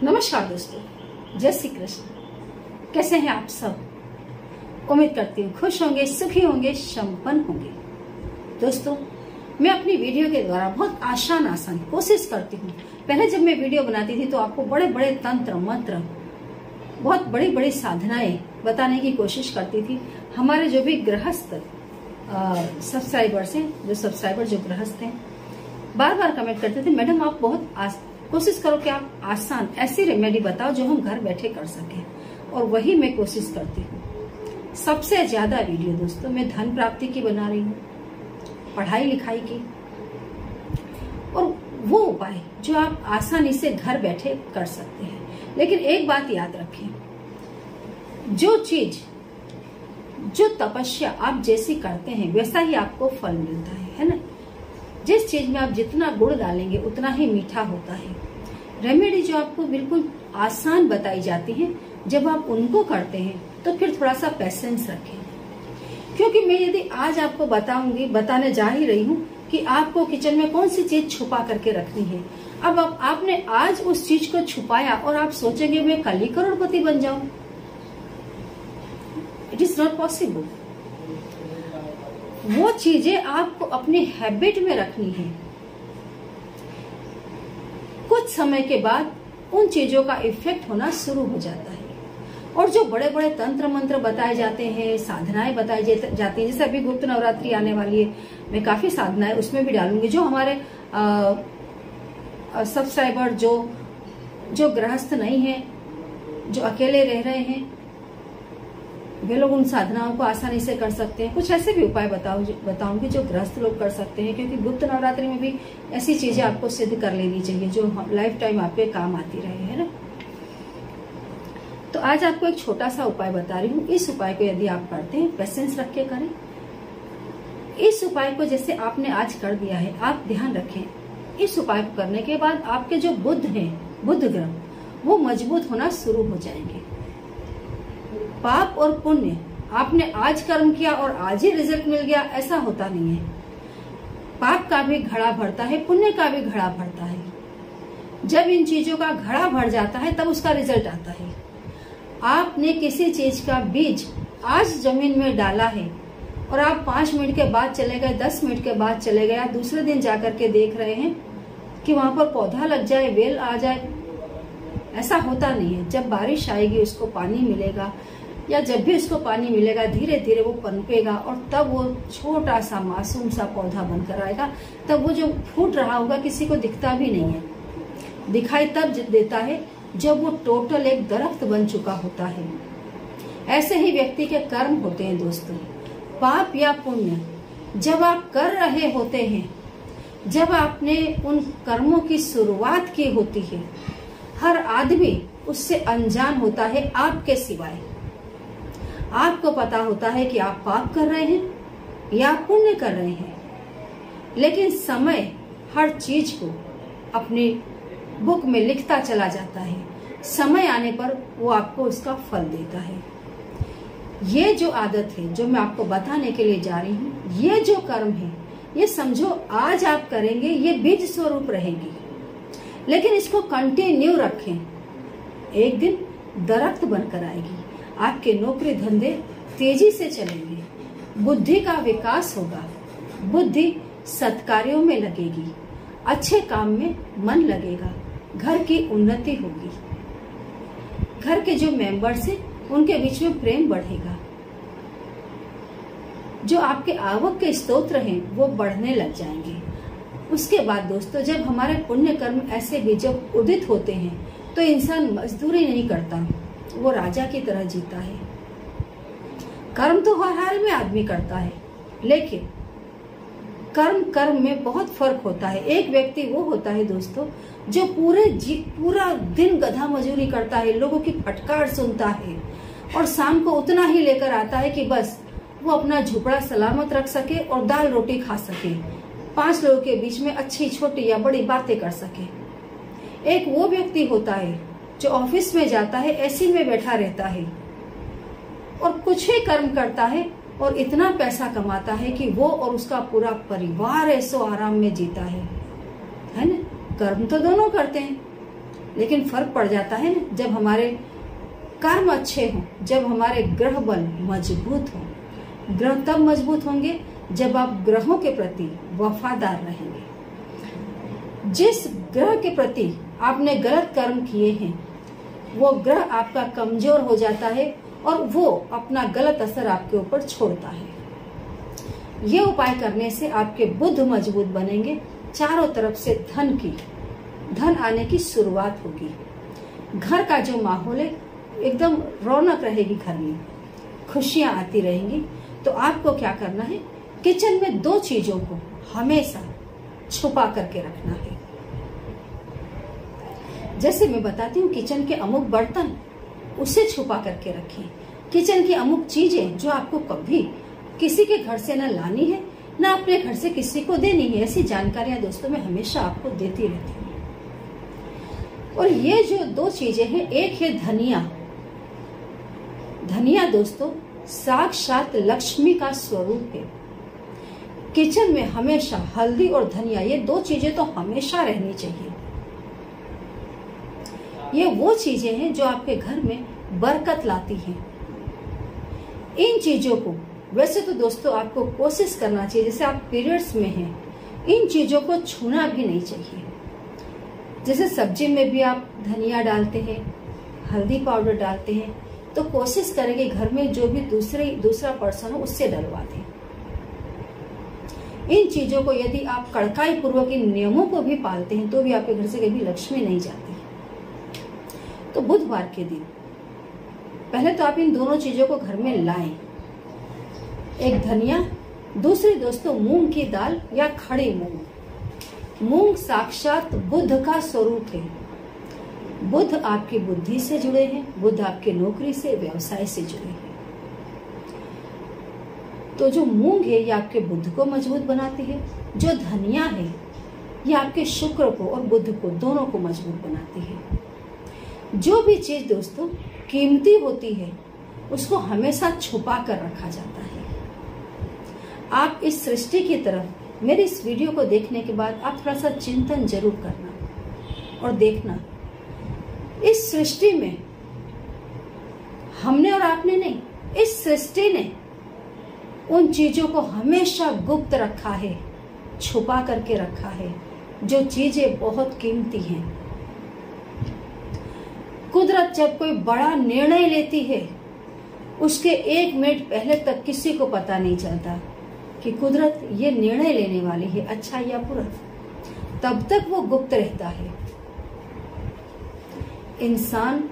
नमस्कार दोस्तों, जय श्री कृष्ण। कैसे हैं आप सब? उम्मीद करती हूँ खुश होंगे, सुखी होंगे, संपन्न होंगे। दोस्तों, मैं अपनी वीडियो के द्वारा बहुत आसान कोशिश करती हूँ। पहले जब मैं वीडियो बनाती थी तो आपको बड़े बड़े तंत्र मंत्र, बहुत बड़ी बड़ी साधनाएं बताने की कोशिश करती थी। हमारे जो भी गृहस्थ सब्सक्राइबर्स हैं, जो गृहस्थ हैं, बार बार कमेंट करते थे, मैडम आप बहुत कोशिश करो कि आप आसान ऐसी रेमेडी बताओ जो हम घर बैठे कर सकें। और वही मैं कोशिश करती हूँ। सबसे ज्यादा वीडियो दोस्तों मैं धन प्राप्ति की बना रही हूँ, पढ़ाई लिखाई की, और वो उपाय जो आप आसानी से घर बैठे कर सकते हैं। लेकिन एक बात याद रखें, जो चीज, जो तपस्या आप जैसी करते हैं वैसा ही आपको फल मिलता है ना। जिस चीज में आप जितना गुड़ डालेंगे उतना ही मीठा होता है। रेमेडी जो आपको बिल्कुल आसान बताई जाती है, जब आप उनको करते हैं तो फिर थोड़ा सा पेशेंस रखें। क्योंकि मैं यदि आज आपको बताने जा ही रही हूँ कि आपको किचन में कौन सी चीज छुपा करके रखनी है। अब आपने आज उस चीज को छुपाया और आप सोचेंगे मैं कल ही करोड़पति बन जाऊं। It is not possible. वो चीजें आपको अपनी हैबिट में रखनी है। कुछ समय के बाद उन चीजों का इफेक्ट होना शुरू हो जाता है। और जो बड़े बड़े तंत्र मंत्र बताए जाते हैं, साधनाएं बताई जाती हैं, जैसे अभी गुप्त नवरात्रि आने वाली है, मैं काफी साधनाएं उसमें भी डालूंगी। जो हमारे सब्सक्राइबर जो गृहस्थ नहीं है, जो अकेले रह रहे हैं, वे लोग उन साधनाओं को आसानी से कर सकते हैं। कुछ ऐसे भी उपाय बताऊंगी जो गृहस्थ लोग कर सकते हैं, क्योंकि गुप्त नवरात्रि में भी ऐसी चीजें आपको सिद्ध कर लेनी चाहिए जो लाइफ टाइम आपके काम आती रहे, है ना। तो आज आपको एक छोटा सा उपाय बता रही हूँ। इस उपाय को यदि आप करते हैं, पेशेंस रख के करें। इस उपाय को जैसे आपने आज कर दिया है, आप ध्यान रखें, इस उपाय को करने के बाद आपके जो बुध ग्रह, वो मजबूत होना शुरू हो जाएंगे। पाप और पुण्य, आपने आज कर्म किया और आज ही रिजल्ट मिल गया, ऐसा होता नहीं है। पाप का भी घड़ा भरता है, पुण्य का भी घड़ा भरता है। जब इन चीजों का घड़ा भर जाता है तब उसका रिजल्ट आता है। आपने किसी चीज का बीज आज जमीन में डाला है और आप 5 मिनट के बाद चले गए, 10 मिनट के बाद चले गए, दूसरे दिन जाकर के देख रहे हैं कि वहां पर पौधा लग जाए, बेल आ जाए, ऐसा होता नहीं है। जब बारिश आएगी, उसको पानी मिलेगा, या जब भी उसको पानी मिलेगा, धीरे धीरे वो पनपेगा और तब वो छोटा सा मासूम सा पौधा बनकर आएगा। तब वो जो फूट रहा होगा किसी को दिखता भी नहीं है, दिखाई तब देता है जब वो टोटल एक दरख्त बन चुका होता है। ऐसे ही व्यक्ति के कर्म होते हैं दोस्तों। पाप या पुण्य जब आप कर रहे होते हैं, जब आपने उन कर्मों की शुरुआत की होती है, हर आदमी उससे अनजान होता है आपके सिवाय। आपको पता होता है कि आप पाप कर रहे हैं या पुण्य कर रहे हैं, लेकिन समय हर चीज को अपनी बुक में लिखता चला जाता है। समय आने पर वो आपको उसका फल देता है। ये जो आदत है जो मैं आपको बताने के लिए जा रही हूँ, ये जो कर्म है, ये समझो आज आप करेंगे, ये बीज स्वरूप रहेगी, लेकिन इसको कंटिन्यू रखें। एक दिन दरख्त बनकर आएगी। आपके नौकरी धंधे तेजी से चलेंगे, बुद्धि का विकास होगा, बुद्धि सत्कार्यों में लगेगी, अच्छे काम में मन लगेगा, घर की उन्नति होगी, घर के जो मेंबर्स हैं उनके बीच में प्रेम बढ़ेगा, जो आपके आवक के स्तोत्र हैं वो बढ़ने लग जाएंगे। उसके बाद दोस्तों, जब हमारे पुण्य कर्म ऐसे भी जब उदित होते हैं तो इंसान मजदूरी नहीं करता, वो राजा की तरह जीता है। कर्म तो हर हाल में आदमी करता है, लेकिन कर्म में बहुत फर्क होता है। एक व्यक्ति वो होता है दोस्तों जो पूरा दिन गधा मजूरी करता है, लोगों की फटकार सुनता है और शाम को उतना ही लेकर आता है कि बस वो अपना झोपड़ा सलामत रख सके और दाल रोटी खा सके, 5 लोगों के बीच में अच्छी छोटी या बड़ी बातें कर सके। एक वो व्यक्ति होता है जो ऑफिस में जाता है, एसी में बैठा रहता है और कुछ ही कर्म करता है और इतना पैसा कमाता है कि वो और उसका पूरा परिवार ऐसो आराम में जीता है ना। कर्म तो दोनों करते हैं, लेकिन फर्क पड़ जाता है ना जब हमारे कर्म अच्छे हों, जब हमारे ग्रह बल मजबूत हों। ग्रह तब मजबूत होंगे जब आप ग्रहों के प्रति वफादार रहेंगे। जिस ग्रह के प्रति आपने गलत कर्म किए हैं वो ग्रह आपका कमजोर हो जाता है और वो अपना गलत असर आपके ऊपर छोड़ता है। ये उपाय करने से आपके बुध मजबूत बनेंगे, चारों तरफ से धन आने की शुरुआत होगी। घर का जो माहौल है एकदम रौनक रहेगी, घर में खुशियां आती रहेंगी। तो आपको क्या करना है, किचन में 2 चीजों को हमेशा छुपा करके रखना है। जैसे मैं बताती हूँ, किचन के अमुक बर्तन उसे छुपा करके रखें। किचन की अमुक चीजें जो आपको कभी किसी के घर से न लानी है न अपने घर से किसी को देनी है, ऐसी जानकारियां दोस्तों मैं हमेशा आपको देती रहती हूँ। और ये जो 2 चीजें हैं, एक है धनिया। धनिया दोस्तों साक्षात लक्ष्मी का स्वरूप है। किचन में हमेशा हल्दी और धनिया, ये 2 चीजें तो हमेशा रहनी चाहिए। ये वो चीजें हैं जो आपके घर में बरकत लाती हैं। इन चीजों को वैसे तो दोस्तों आपको कोशिश करना चाहिए, जैसे आप पीरियड्स में हैं, इन चीजों को छूना भी नहीं चाहिए। जैसे सब्जी में भी आप धनिया डालते हैं, हल्दी पाउडर डालते हैं, तो कोशिश करेंगे घर में जो भी दूसरा पर्सन हो उससे डलवा दें। इन चीजों को यदि आप कड़काई पूर्वक इन नियमों को भी पालते हैं तो भी आपके घर से कभी लक्ष्मी नहीं जाती। तो बुधवार के दिन पहले तो आप इन दोनों चीजों को घर में लाएं। एक धनिया, दूसरी दोस्तों मूंग की दाल या खड़ी मूंग। मूंग साक्षात बुध का स्वरूप है। बुध आपकी बुद्धि से जुड़े हैं, बुध आपके नौकरी से, व्यवसाय से जुड़े हैं। तो जो मूंग है ये आपके बुध को मजबूत बनाती है। जो धनिया है ये आपके शुक्र को और बुध को दोनों को मजबूत बनाती है। जो भी चीज दोस्तों कीमती होती है उसको हमेशा छुपा कर रखा जाता है। आप इस सृष्टि की तरफ मेरी इस वीडियो को देखने के बाद आप थोड़ा सा चिंतन जरूर करना और देखना, इस सृष्टि में हमने और आपने नहीं, इस सृष्टि ने उन चीजों को हमेशा गुप्त रखा है, छुपा करके रखा है, जो चीजें बहुत कीमती हैं। कुदरत जब कोई बड़ा निर्णय लेती है उसके 1 मिनट पहले तक किसी को पता नहीं चलता कि कुदरत ये निर्णय लेने वाली है, अच्छा या बुरा। तब तक वो गुप्त रहता है। इंसान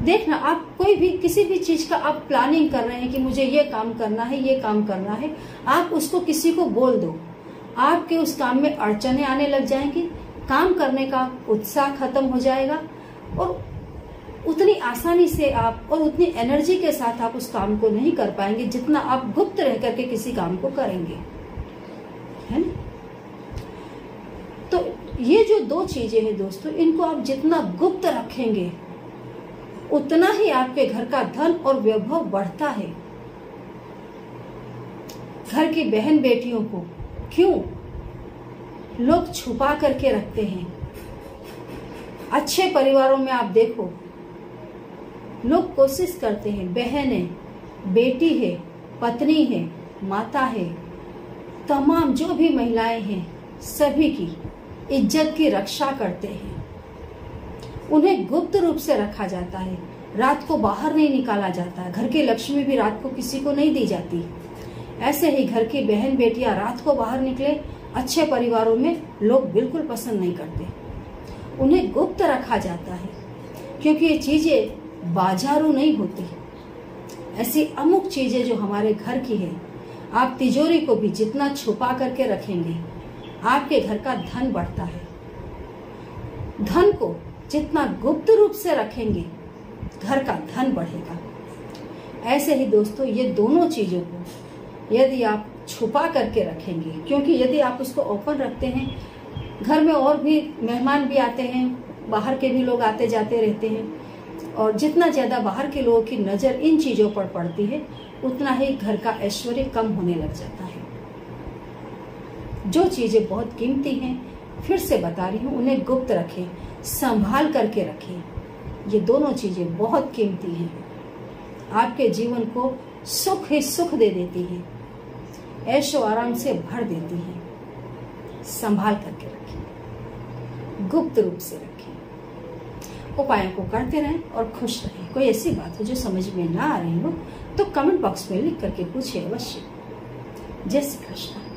देखना, आप कोई भी किसी भी चीज का आप प्लानिंग कर रहे हैं कि मुझे ये काम करना है, ये काम करना है, आप उसको किसी को बोल दो, आपके उस काम में अड़चने आने लग जाएंगी, काम करने का उत्साह खत्म हो जाएगा और उतनी आसानी से आप और उतनी एनर्जी के साथ आप उस काम को नहीं कर पाएंगे जितना आप गुप्त रह करके किसी काम को करेंगे, है ना। तो ये जो 2 चीजें हैं दोस्तों, इनको आप जितना गुप्त रखेंगे उतना ही आपके घर का धन और वैभव बढ़ता है। घर की बहन बेटियों को क्यों लोग छुपा करके रखते हैं। अच्छे परिवारों में आप देखो लोग कोशिश करते हैं, बहन है, बेटी है, पत्नी है, माता है, तमाम जो भी महिलाएं हैं सभी की इज्जत की रक्षा करते हैं। उन्हें गुप्त रूप से रखा जाता है, रात को बाहर नहीं निकाला जाता है। घर की लक्ष्मी भी रात को किसी को नहीं दी जाती। ऐसे ही घर की बहन बेटियां रात को बाहर निकले अच्छे परिवारों में लोग बिल्कुल पसंद नहीं करते। उन्हें गुप्त रखा जाता है क्योंकि ये चीजें बाजारू नहीं होती। ऐसी अमुक चीजें जो हमारे घर की है, आप तिजोरी को भी जितना छुपा करके रखेंगे आपके घर का धन बढ़ता है। धन को जितना गुप्त रूप से रखेंगे घर का धन बढ़ेगा। ऐसे ही दोस्तों ये दोनों चीजों को यदि आप छुपा करके रखेंगे, क्योंकि यदि आप उसको ओपन रखते हैं घर में और भी मेहमान भी आते हैं, बाहर के भी लोग आते जाते रहते हैं और जितना ज्यादा बाहर के लोगों की नजर इन चीजों पर पड़ती है उतना ही घर का ऐश्वर्य कम होने लग जाता है। जो चीजें बहुत कीमती हैं फिर से बता रही हूँ, उन्हें गुप्त रखें। संभाल करके रखें। ये दोनों चीजें बहुत कीमती हैं, आपके जीवन को सुख ही सुख दे देती है, ऐशो आराम से भर देती है। संभाल करके रखें, गुप्त रूप से रखें, उपायों को करते रहें और खुश रहें। कोई ऐसी बात हो जो समझ में ना आ रही हो तो कमेंट बॉक्स में लिख करके पूछिए अवश्य। जय श्री कृष्ण।